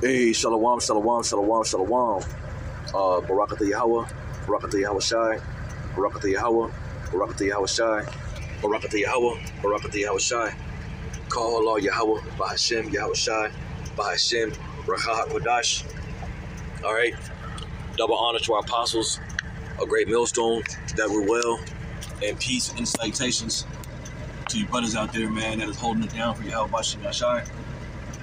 Hey, shalom, shalom, shalom, shalom. Barakatah Yahweh, Barakatah Yahweh Shai, Barakatah Yahweh, Barakatah Yahweh Shai, Barakatah Yahweh, Barakatah Yahweh Shai. Call Allah Yahweh, Bahashem, Yahweh Shai, Bahashem, Rakah HaKodash. All right. Double honor to our apostles, a great millstone that we're well, and peace and salutations to you brothers out there, man, that is holding it down for Yahweh Bashem Yashai.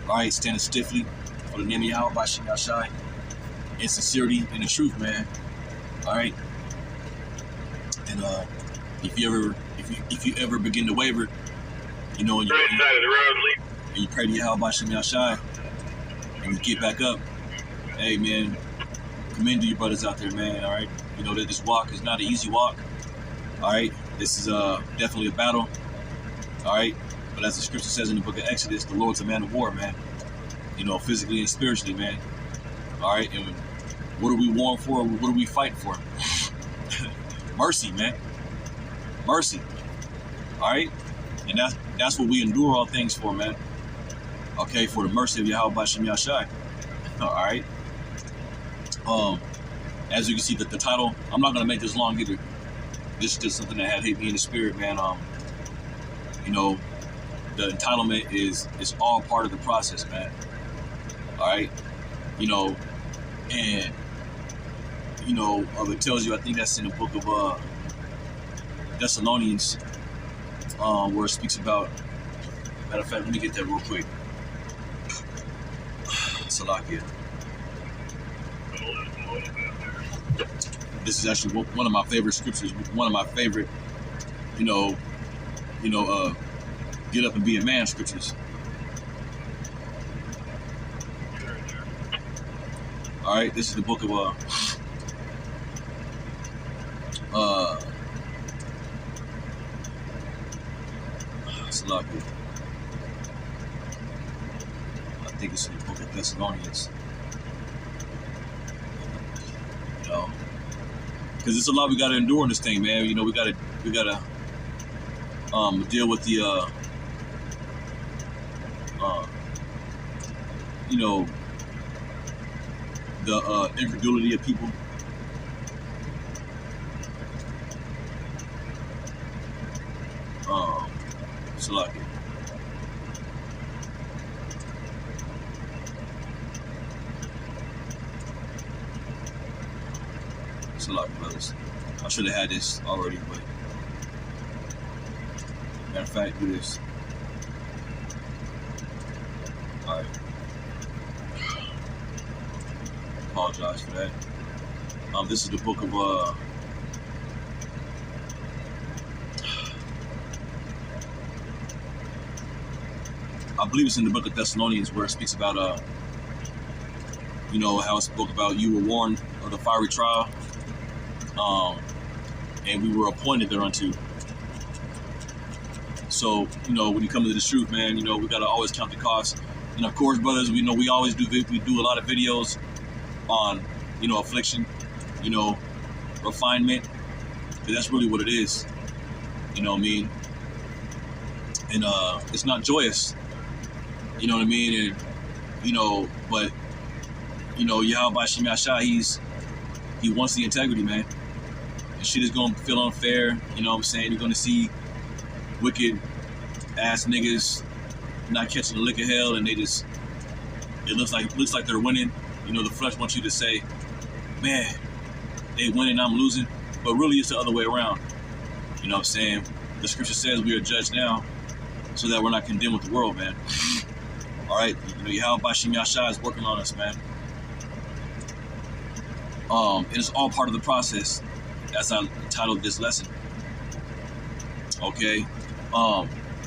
All right, standing stiffly for the name of Yahweh Bashem Yashai, in sincerity and the truth, man. All right, and if you ever begin to waver, you know, and you pray to Yahweh Bashem Yashai, and you get back up, hey, man, commend to you brothers out there, man. All right, you know that this walk is not an easy walk. All right, this is definitely a battle. All right, but as the scripture says in the book of Exodus, the Lord's a man of war, man. You know, physically and spiritually, man. All right, and what are we warring for? What are we fighting for? Mercy, man. Mercy. All right, and that's what we endure all things for, man. Okay, for the mercy of Yahweh Bashem Yashai. All right. As you can see, the title, I'm not gonna make this long either. This is just something that had hit me in the spirit, man. You know, the entitlement is all part of the process, man. All right, you know, and you know, it tells you, I think that's in the book of Thessalonians, where it speaks about. Matter of fact, let me get that real quick. Salakia. This is actually one of my favorite scriptures. One of my favorite, get up and be a man scriptures. All right, this is the book of Salakia. I think it's in the book of Thessalonians. You know, because it's a lot we got to endure in this thing, man. You know, we gotta deal with the you know, the incredulity of people. Salakia. Salakia, brothers. I should have had this already, but matter of fact, do this. All right. Apologize for that. This is the book of I believe it's in the book of Thessalonians, where it speaks about you know, how it spoke about you were warned of the fiery trial, and we were appointed thereunto. So, you know, when you come to this truth, man, you know, we gotta always count the cost. And of course, brothers, we know we always do a lot of videos on, you know, affliction, you know, refinement, because that's really what it is. You know what I mean? And it's not joyous. You know what I mean? And you know, but you know, Yahweh Bashem Yashai, he wants the integrity, man. And shit is gonna feel unfair. You know what I'm saying? You're gonna see wicked ass niggas not catching the lick of hell, and it looks like they're winning. You know, the flesh wants you to say, man, they winning, I'm losing. But really, it's the other way around. You know what I'm saying? The scripture says we are judged now so that we're not condemned with the world, man. All right? You know, Yahweh Bashem Yashai is working on us, man. And it's all part of the process. That's how I titled this lesson. Okay?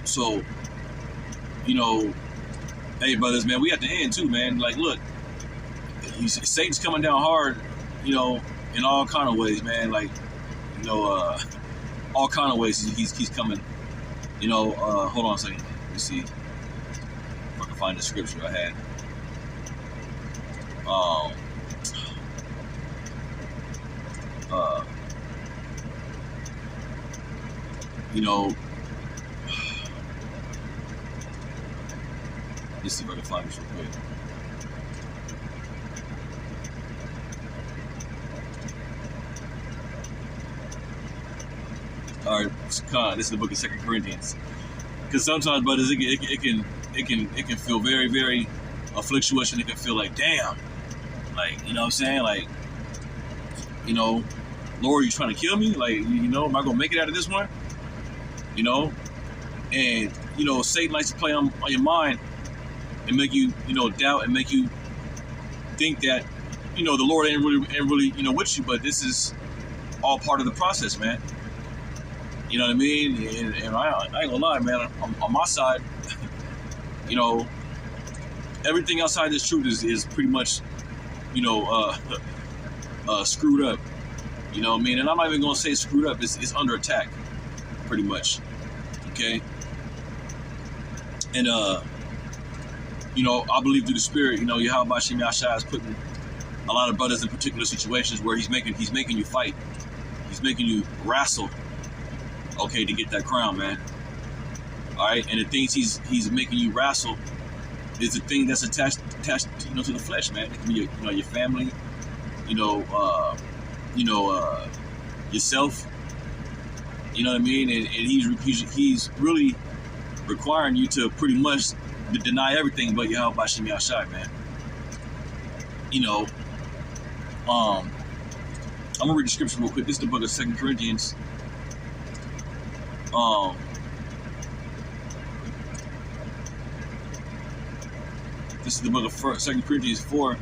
So, you know, hey, brothers, man, we at the end, too, man. Like, look. Satan's coming down hard, you know, in all kind of ways, man. Like, you know, all kind of ways he's coming. You know, hold on a second. Let me see if I can find the scripture I had. You know, let's see if I can find this real quick. This is the book of 2 Corinthians. Because sometimes, brothers, it can feel very, very a fluctuation. It can feel like, damn, like, you know what I'm saying? Like, you know, Lord, you trying to kill me? Like, you know, am I gonna make it out of this one? You know, and you know, Satan likes to play on your mind and make you, you know, doubt and make you think that, you know, the Lord ain't really, you know, with you. But this is all part of the process, man. You know what I mean? And I ain't gonna lie, man. On my side, you know, everything outside this truth is pretty much, you know, screwed up. You know what I mean? And I'm not even gonna say screwed up. It's under attack, pretty much. Okay. And you know, I believe through the Spirit, you know, Yahweh Shem Yahshua is putting a lot of brothers in particular situations where he's making you fight. He's making you wrestle, okay, to get that crown, man. All right, and the things he's making you wrestle is the thing that's attached, you know, to the flesh, man. It can be your family, yourself. You know what I mean? And he's really requiring you to pretty much deny everything but Yahweh Shem Yahshua, man. You know, I'm gonna read the scripture real quick. This is the book of 2 Corinthians. This is the book of 2 Corinthians 4.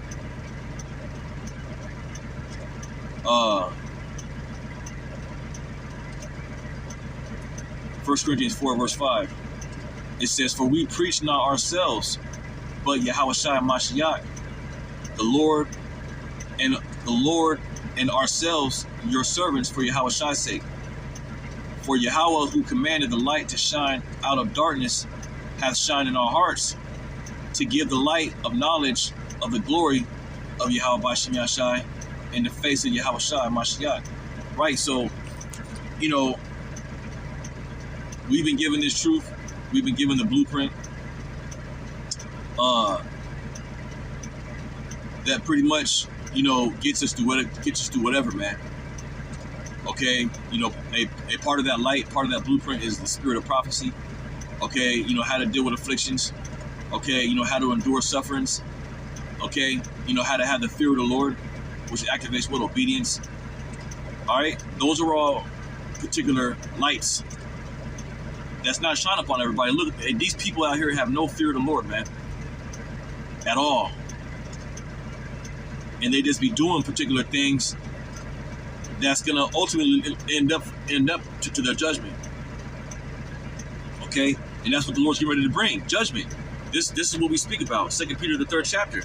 1 Corinthians 4, verse 5. It says, "For we preach not ourselves, but Yahushua Mashiach, the Lord and ourselves, your servants, for Yahushua's sake. For Yahweh, who commanded the light to shine out of darkness, hath shined in our hearts, to give the light of knowledge of the glory of Yahweh Shem Yahshua in the face of Yahushua Mashiach." Right, so, you know, we've been given this truth. We've been given the blueprint that pretty much, you know, gets us through whatever, man. Okay, you know, a part of that light, part of that blueprint is the spirit of prophecy. Okay, you know how to deal with afflictions. Okay, you know how to endure sufferings. Okay, you know how to have the fear of the Lord, which activates what? Obedience. All right, those are all particular lights that's not shine upon everybody. Look, these people out here have no fear of the Lord, man, at all. And they just be doing particular things that's gonna ultimately end up to their judgment. Okay, and that's what the Lord's getting ready to bring, judgment. This is what we speak about. 2 Peter, the 3rd chapter.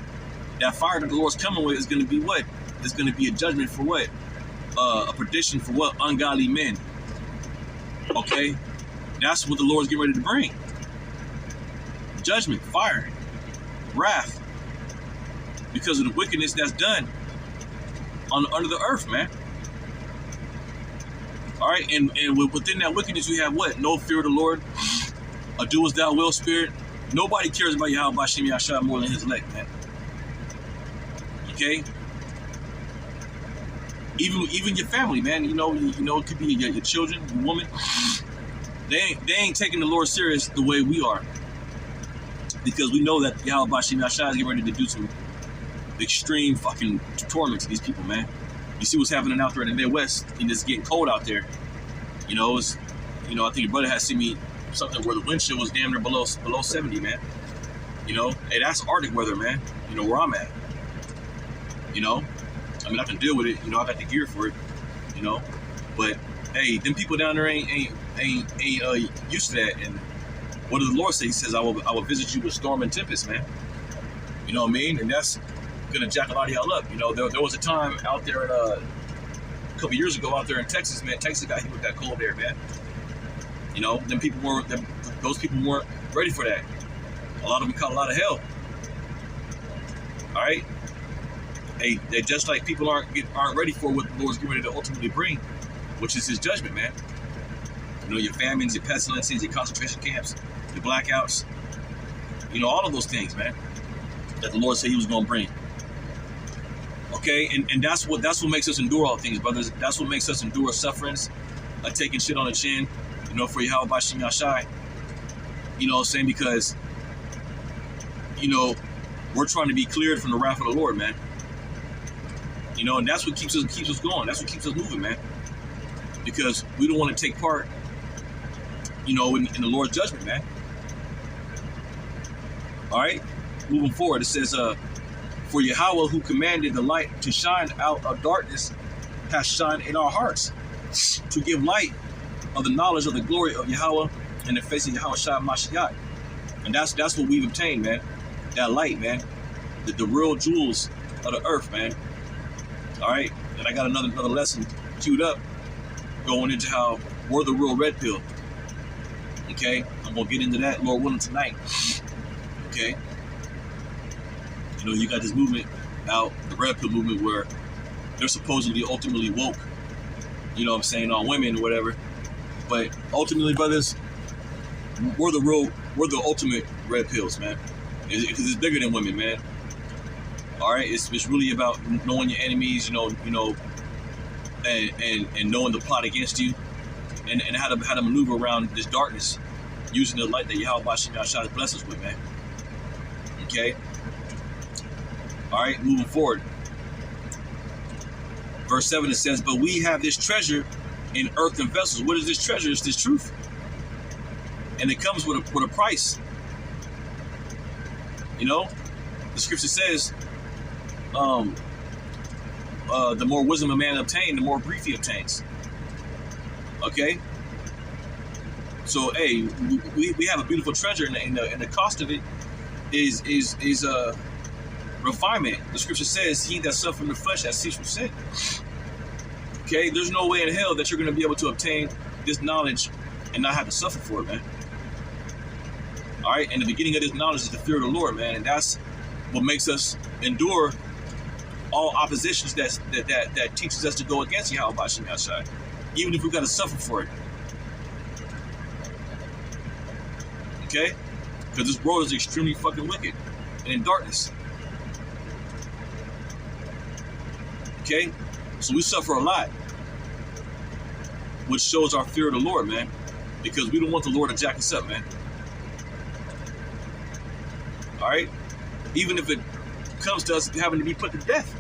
That fire that the Lord's coming with is gonna be what? It's gonna be a judgment for what? A perdition for what? Ungodly men. Okay. That's what the Lord's getting ready to bring. Judgment, fire, wrath, because of the wickedness that's done under the earth, man. All right, and within that wickedness, you have what? No fear of the Lord, a do as thou will spirit. Nobody cares about Yahweh Shem Yahshua more than his elect, man. Okay? Even your family, man. You know, it could be your children, your woman. They ain't taking the Lord serious the way we are, because we know that Yahweh Shem Yahshua is getting ready to do some extreme fucking torment to these people, man. You see what's happening out there in the Midwest, and it's getting cold out there. You know, it's, you know, I think your brother has seen me something where the wind chill was damn near below 70, man. You know, hey, that's Arctic weather, man. You know where I'm at. You know, I mean, I can deal with it. You know, I got the gear for it. You know, but hey, them people down there ain't used to that. And what does the Lord say? He says, I will visit you with storm and tempest, man. You know what I mean? And that's gonna jack a lot of y'all up. You know, there was a time out there in, a couple years ago out there in Texas, man. Texas got hit with that cold air, man. You know, those people weren't ready for that. A lot of them caught a lot of hell. All right. Hey, they just like people aren't ready for what the Lord's getting ready to ultimately bring, which is his judgment, man. You know, your famines, your pestilences, your concentration camps, your blackouts, you know, all of those things, man, that the Lord said he was going to bring. Okay, and that's what makes us endure all things, brothers. That's what makes us endure sufferings, taking shit on the chin, You know, for Yahweh Bashim Yashai. You know what I'm saying? Because, you know, we're trying to be cleared from the wrath of the Lord, man. You know, and that's what keeps us going. That's what keeps us moving, man. Because we don't want to take part, you know, in the Lord's judgment, man. All right, moving forward, it says, for Yahweh, who commanded the light to shine out of darkness, has shined in our hearts to give light of the knowledge of the glory of Yahweh in the face of Yahweh Shai Mashiach. And that's what we've obtained, man. That light, man. The real jewels of the earth, man. All right, and I got another lesson queued up going into how we're the real red pill. Okay, I'm gonna get into that, Lord willing, tonight. Okay, you know, you got this movement out, the red pill movement, where they're supposedly ultimately woke, you know what I'm saying, on women or whatever. But ultimately, brothers, we're the ultimate red pills, man. Because it's bigger than women, man. All right, it's really about knowing your enemies, you know, and knowing the plot against you, and how to maneuver around this darkness using the light that Yahweh Bashim Yashai bless us with, man. Okay. All right, moving forward. Verse 7, it says, but we have this treasure in earthen vessels. What is this treasure? It's this truth. And it comes with a price. You know, the scripture says, the more wisdom a man obtains, the more grief he obtains. Okay? So, hey, we have a beautiful treasure, and the cost of it is refinement. The scripture says, he that suffereth in the flesh has ceased from sin. Okay? There's no way in hell that you're going to be able to obtain this knowledge and not have to suffer for it, man. All right? And the beginning of this knowledge is the fear of the Lord, man. And that's what makes us endure all oppositions that teaches us to go against Yahweh Bashim Yashai, even if we've got to suffer for it. Okay? Because this world is extremely fucking wicked and in darkness. Okay? So we suffer a lot, which shows our fear of the Lord, man, because we don't want the Lord to jack us up, man. All right? Even if it comes to us having to be put to death.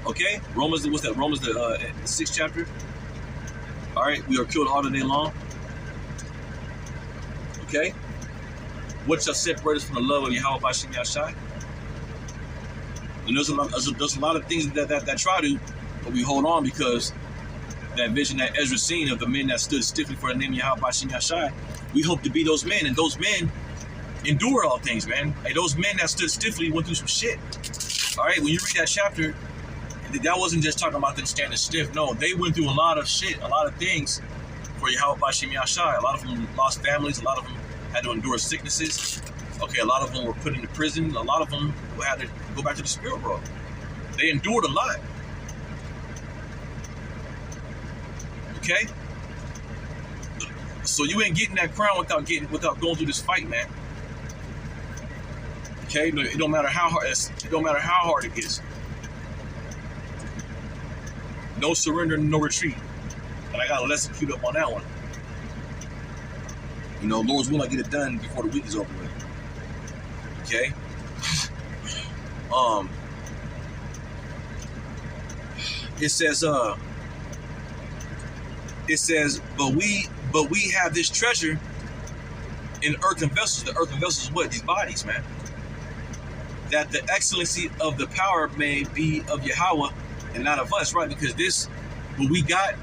Okay? Romans, what's that? Romans, the 6th chapter. All right? We are killed all the day long. Okay? What shall separate us from the love of Yahweh Bashim Yashai? And there's a lot of things that try to, but we hold on because that vision that Ezra seen of the men that stood stiffly for the name of Yahweh Bashim Yashai, we hope to be those men, and those men endure all things, man. Hey, those men that stood stiffly went through some shit. All right, when you read that chapter, that wasn't just talking about them standing stiff. No, they went through a lot of shit, a lot of things for Yahweh Bashim Yashai. A lot of them lost families. A lot of them had to endure sicknesses. Okay, a lot of them were put into prison. A lot of them had to go back to the spirit world. They endured a lot. Okay? So you ain't getting that crown without going through this fight, man. Okay? It don't matter how hard it gets. No surrender, no retreat. And I got a lesson queued up on that one. You know, Lord's will I get it done before the week is over with. Okay? It says, but we have this treasure in earthen vessels. The earthen vessels is what? These bodies, man. That the excellency of the power may be of Yahweh and not of us, right? Because this, what we got,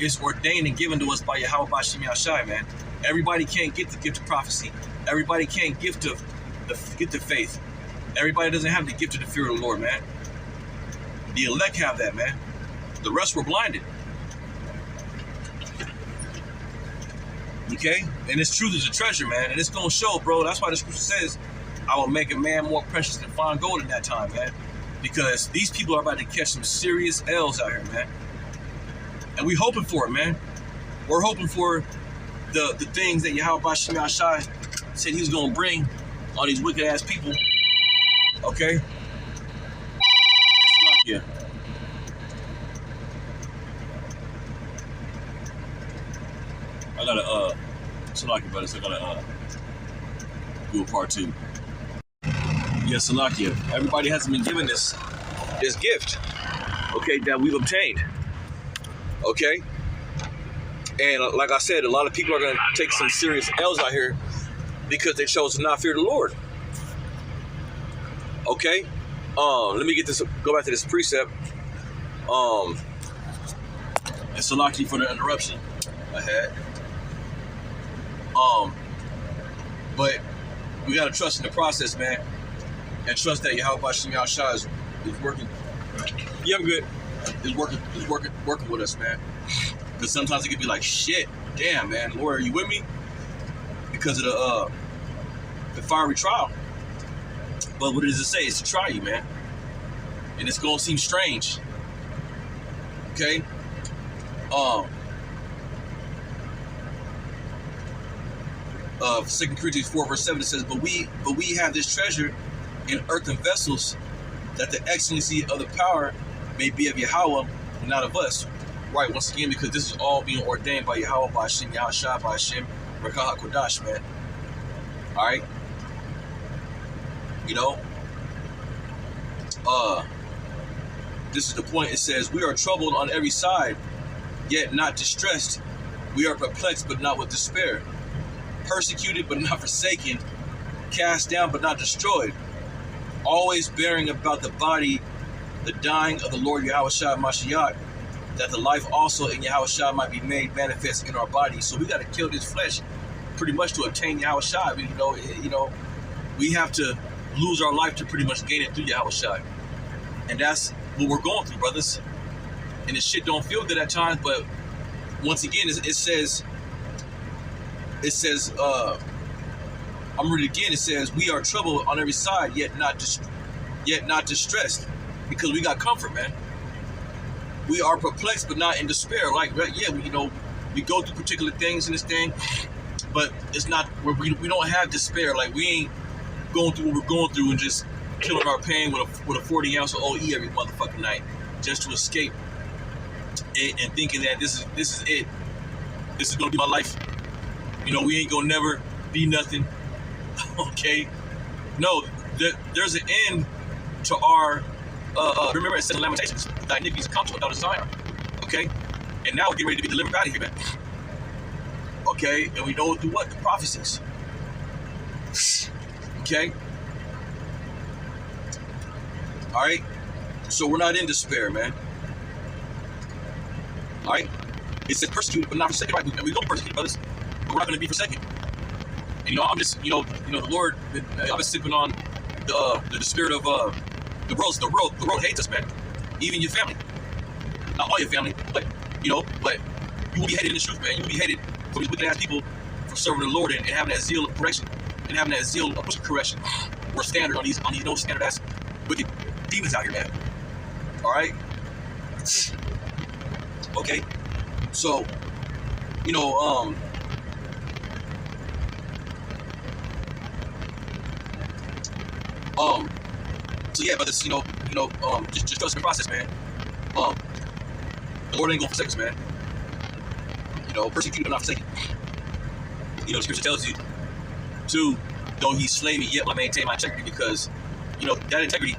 is ordained and given to us by Yahweh Bashim Yashai, man. Everybody can't get the gift of prophecy. Everybody can't get the faith. Everybody doesn't have the gift of the fear of the Lord, man. The elect have that, man. The rest were blinded. Okay? And this truth is a treasure, man. And it's going to show, bro. That's why the scripture says, I will make a man more precious than fine gold in that time, man. Because these people are about to catch some serious L's out here, man. And we hoping for it, man. We're hoping for the things that Yahweh Bashim Yashai said he was going to bring on these wicked ass people. Okay? I gotta Salakia, brothers. I gotta do a part 2. Yeah, Salakia. Everybody hasn't been given this gift, okay, that we've obtained, okay. And like I said, a lot of people are gonna take some serious L's out here because they chose to not fear the Lord. Okay. Let me get this. Go back to this precept. And Salaki for the interruption I had. But we gotta trust in the process, man, and trust that Yahweh Shem Yahushua is working. Yeah, I'm good. Is working with us, man. Because sometimes it could be like, shit, damn, man, Lord, are you with me? Because of the fiery trial. But what does it say? It's to try you, man. And it's gonna seem strange. Okay? 2 Corinthians 4 verse 7, it says, but we have this treasure in earthen vessels, that the excellency of the power may be of Yahweh and not of us. Right, once again, because this is all being ordained by Yahweh, by Hashem, Yahushua, by Hashem, Rakah HaKodash, man. Alright? You know? This is the point. It says, we are troubled on every side, yet not distressed. We are perplexed, but not with despair. Persecuted, but not forsaken. Cast down, but not destroyed. Always bearing about the body the dying of the Lord Yahushua Mashiach, that the life also in Yahushua might be made manifest in our body. So we got to kill this flesh pretty much to obtain Yahushua. You know, we have to lose our life to pretty much gain it through Yahushua. And that's what we're going through, brothers. And this shit don't feel good at times, but once again, it says, I'm reading again, it says, we are troubled on every side, yet not distressed, because we got comfort, man. We are perplexed, but not in despair. Like, yeah, we go through particular things in this thing, but it's not, we don't have despair. Like, we ain't going through what we're going through and just killing our pain with a 40 ounce of OE every motherfucking night just to escape it, and thinking that this is it. This is gonna be my life. We ain't gonna never be nothing. Okay? No, there's an end to our. Remember, it said in Lamentations, thy iniquities come to without a Zion. Okay? And now we're getting ready to be delivered out of here, man. Okay? And we know through what? The prophecies. Okay? Alright? So we're not in despair, man. Alright? It says persecuted, but not forsaken. Right? And we don't persecute brothers, but we're not going to be forsaken. And I'm just, the Lord, I've been sipping on the spirit of the world hates us, man. Even your family. Not all your family, but you will be hated in the truth, man. You will be hated for these wicked ass people for serving the Lord and having that zeal of correction and having that zeal of pushing correction. We're standard on these no standard ass wicked demons out here, man. Alright? Okay? So, so yeah, but this, just trust the process, man. The Lord ain't gonna forsake us, man. Persecuted but not forsaken. The scripture tells you, too, though he slay me, yet will I maintain my integrity, because, that integrity,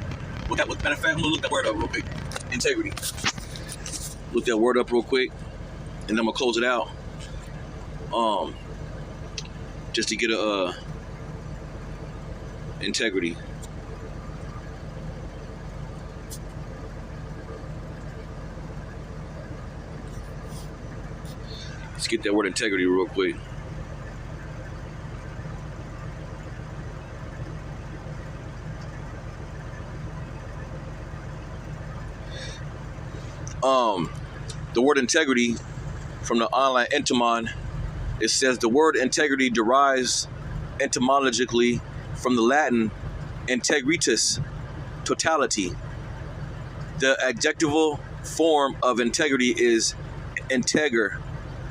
matter of fact, I'm gonna look that word up real quick. Integrity. Look that word up real quick, and then I'm gonna close it out. Just to get a integrity. Let's get that word integrity real quick. The word integrity from the online etymon, it says the word integrity derives etymologically from the Latin integritas, totality. The adjectival form of integrity is integer,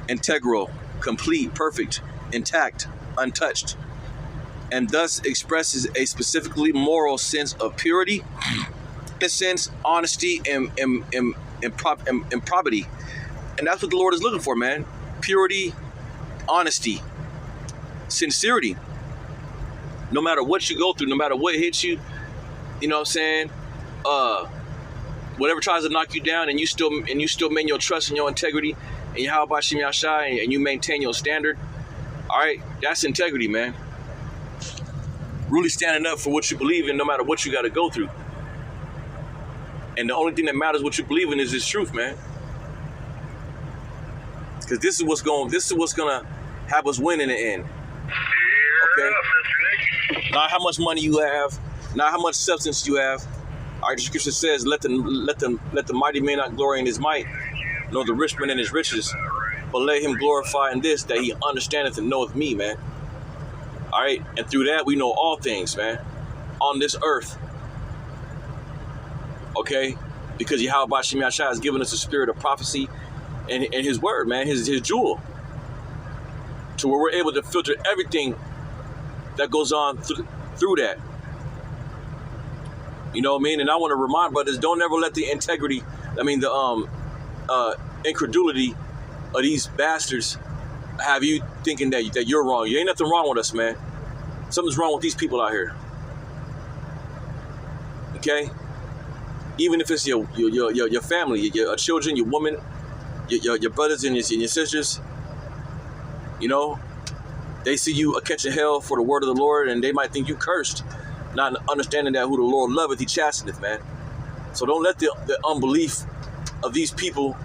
integral, complete, perfect, intact, untouched, and thus expresses a specifically moral sense of purity, innocence, honesty, and probity. And that's what the Lord is looking for, man. Purity, honesty, sincerity. No matter what you go through, no matter what hits you, you know what I'm saying? Whatever tries to knock you down, and you still maintain your trust and your integrity, and you how Bashim Yashai, and you maintain your standard. All right, that's integrity, man. Really standing up for what you believe in, no matter what you got to go through. And the only thing that matters what you believe in is this truth, man. Because this is what's gonna have us win in the end. Okay. Not how much money you have, not how much substance you have. All right, the scripture says, "Let the mighty man not glory in his might, nor the rich man in his riches, but let him glorify in this, that he understandeth and knoweth me," man. All right, and through that we know all things, man, on this earth. Okay, because Yahweh Bashim Yashai has given us the spirit of prophecy and his word, man, his jewel, to where we're able to filter everything that goes on through that. You know what I mean? And I want to remind brothers, don't ever let the incredulity of these bastards have you thinking that you're wrong. You ain't nothing wrong with us, man. Something's wrong with these people out here. Okay? Even if it's your family, your children, your woman, your brothers and your sisters, you know, they see you catching hell for the word of the Lord, and they might think you cursed, not understanding that who the Lord loveth, he chasteneth, man. So don't let the unbelief of these people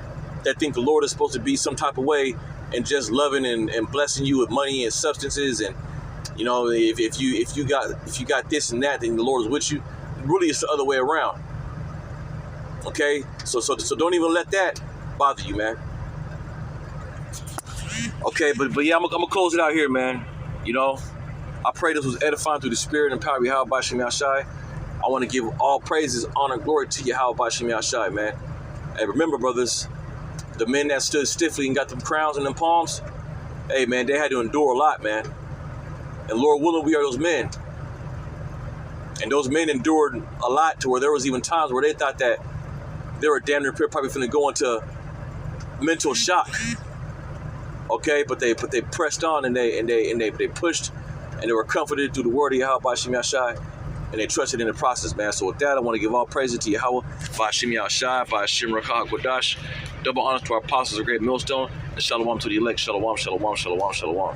that think the Lord is supposed to be some type of way and just loving and blessing you with money and substances, and you know, if you got this and that, then the Lord is with you. Really, it's the other way around. Okay, so don't even let that bother you, man. Okay, but yeah, I'm gonna close it out here, man. You know, I pray this was edifying through the spirit and power of Yahweh Bashim Yashai. I want to give all praises, honor, and glory to Yahweh Bashim Yashai, man. And remember, brothers, the men that stood stiffly and got them crowns and them palms, hey, man, they had to endure a lot, man. And Lord willing, we are those men. And those men endured a lot to where there was even times where they thought that they were damn near probably finna go into mental shock. Okay, but they pressed on and they pushed, and they were comforted through the word of Yahweh Bashim Yashai, and they trusted in the process, man. So with that, I want to give all praises to Yahweh Bashim Yashai, Bashim Rakah Kodash. Double honors to our apostles, a great millstone, and shalom to the elect. Shalom, shalom, shalom, shalom.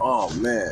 Oh man.